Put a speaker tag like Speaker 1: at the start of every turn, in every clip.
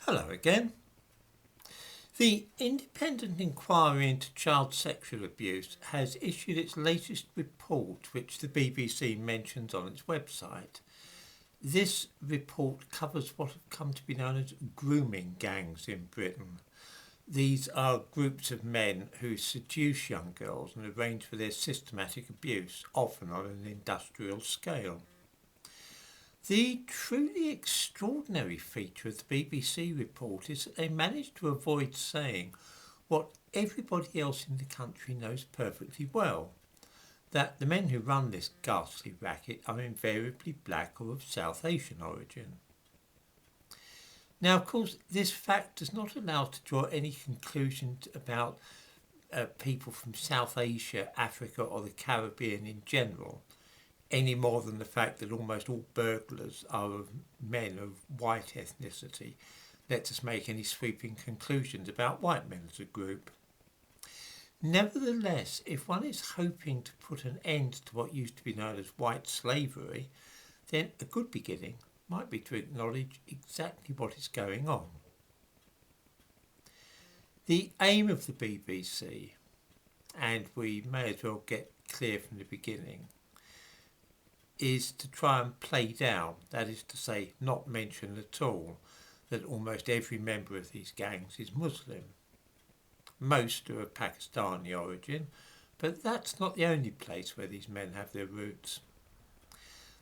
Speaker 1: Hello again. The Independent Inquiry into Child Sexual Abuse has issued its latest report, which the BBC mentions on its website. This report covers what have come to be known as grooming gangs in Britain. These are groups of men who seduce young girls and arrange for their systematic abuse, often on an industrial scale. The truly extraordinary feature of the BBC report is that they managed to avoid saying what everybody else in the country knows perfectly well, that the men who run this ghastly racket are invariably black or of South Asian origin. Now, of course, this fact does not allow us to draw any conclusions about people from South Asia, Africa or the Caribbean in general, any more than the fact that almost all burglars are of men of white ethnicity lets us make any sweeping conclusions about white men as a group. Nevertheless, if one is hoping to put an end to what used to be known as white slavery, then a good beginning might be to acknowledge exactly what is going on. The aim of the BBC, and we may as well get clear from the beginning, is to try and play down, that is to say, not mention at all, that almost every member of these gangs is Muslim. Most are of Pakistani origin, but that's not the only place where these men have their roots.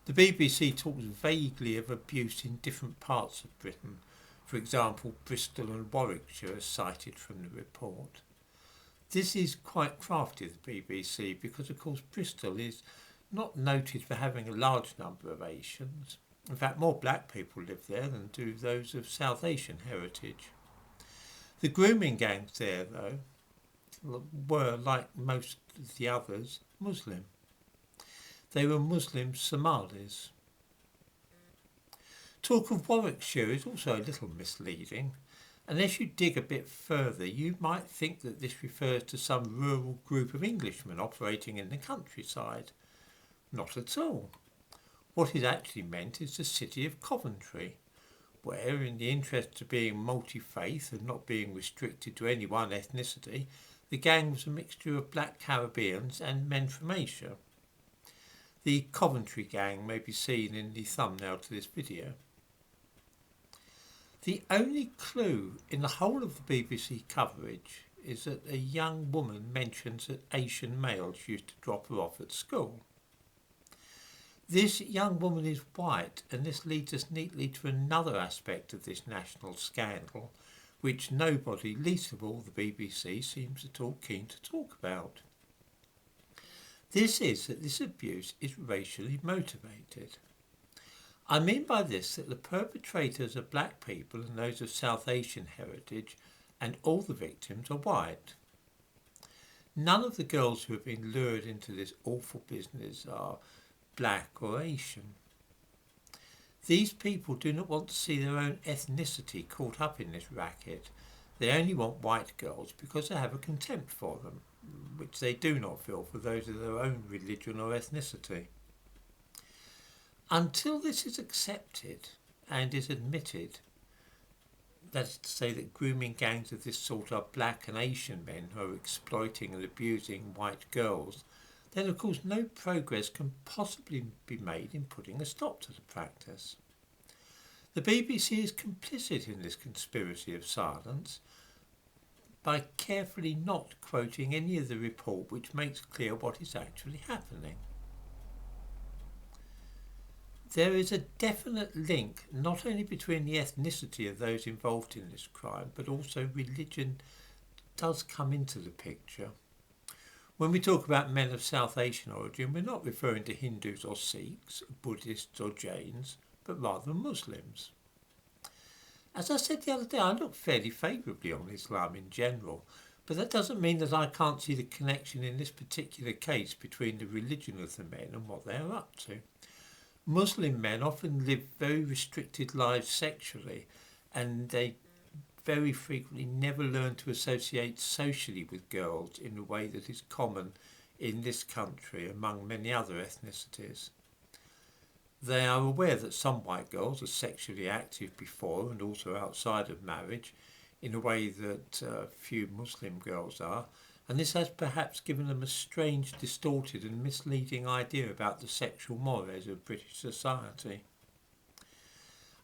Speaker 1: The BBC talks vaguely of abuse in different parts of Britain. For example, Bristol and Warwickshire are cited from the report. This is quite crafty of the BBC because, of course, Bristol is not noted for having a large number of Asians. In fact, more black people live there than do those of South Asian heritage. The grooming gangs there, though, were, like most of the others, Muslim. They were Muslim Somalis. Talk of Warwickshire is also a little misleading. Unless you dig a bit further, you might think that this refers to some rural group of Englishmen operating in the countryside. Not at all. What is actually meant is the city of Coventry, where, in the interest of being multi-faith and not being restricted to any one ethnicity, the gang was a mixture of black Caribbeans and men from Asia. The Coventry gang may be seen in the thumbnail to this video. The only clue in the whole of the BBC coverage is that a young woman mentions that Asian males used to drop her off at school. This young woman is white, and this leads us neatly to another aspect of this national scandal, which nobody, least of all the BBC, seems at all keen to talk about. This is that this abuse is racially motivated. I mean by this that the perpetrators are black people and those of South Asian heritage, and all the victims are white. None of the girls who have been lured into this awful business are black or Asian. These people do not want to see their own ethnicity caught up in this racket. They only want white girls because they have a contempt for them, which they do not feel for those of their own religion or ethnicity. Until this is accepted and is admitted, that is to say that grooming gangs of this sort are black and Asian men who are exploiting and abusing white girls, then of course no progress can possibly be made in putting a stop to the practice. The BBC is complicit in this conspiracy of silence by carefully not quoting any of the report which makes clear what is actually happening. There is a definite link not only between the ethnicity of those involved in this crime, but also religion does come into the picture. When we talk about men of South Asian origin, we're not referring to Hindus or Sikhs, Buddhists or Jains, but rather Muslims. As I said the other day, I look fairly favourably on Islam in general, but that doesn't mean that I can't see the connection in this particular case between the religion of the men and what they are up to. Muslim men often live very restricted lives sexually, and they very frequently never learn to associate socially with girls in a way that is common in this country among many other ethnicities. They are aware that some white girls are sexually active before and also outside of marriage in a way that few Muslim girls are, and this has perhaps given them a strange, distorted and misleading idea about the sexual mores of British society.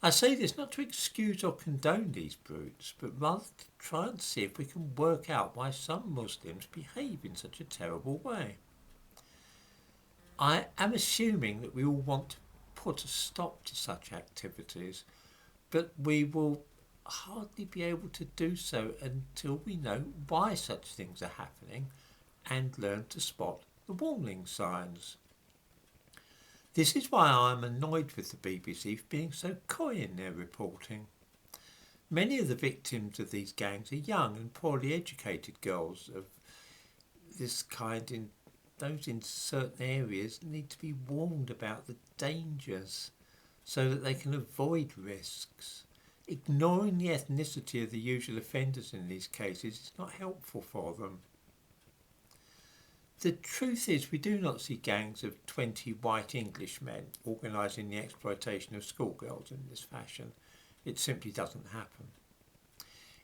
Speaker 1: I say this not to excuse or condone these brutes, but rather to try and see if we can work out why some Muslims behave in such a terrible way. I am assuming that we all want to put a stop to such activities, but we will hardly be able to do so until we know why such things are happening and learn to spot the warning signs. This is why I am annoyed with the BBC for being so coy in their reporting. Many of the victims of these gangs are young and poorly educated girls of this kind. Those in certain areas need to be warned about the dangers so that they can avoid risks. Ignoring the ethnicity of the usual offenders in these cases is not helpful for them. The truth is we do not see gangs of 20 white Englishmen organising the exploitation of schoolgirls in this fashion. It simply doesn't happen.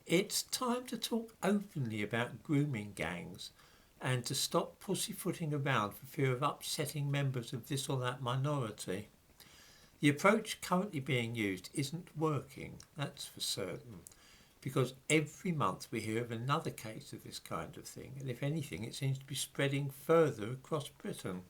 Speaker 1: It's time to talk openly about grooming gangs and to stop pussyfooting around for fear of upsetting members of this or that minority. The approach currently being used isn't working, that's for certain, because every month we hear of another case of this kind of thing, and if anything it seems to be spreading further across Britain.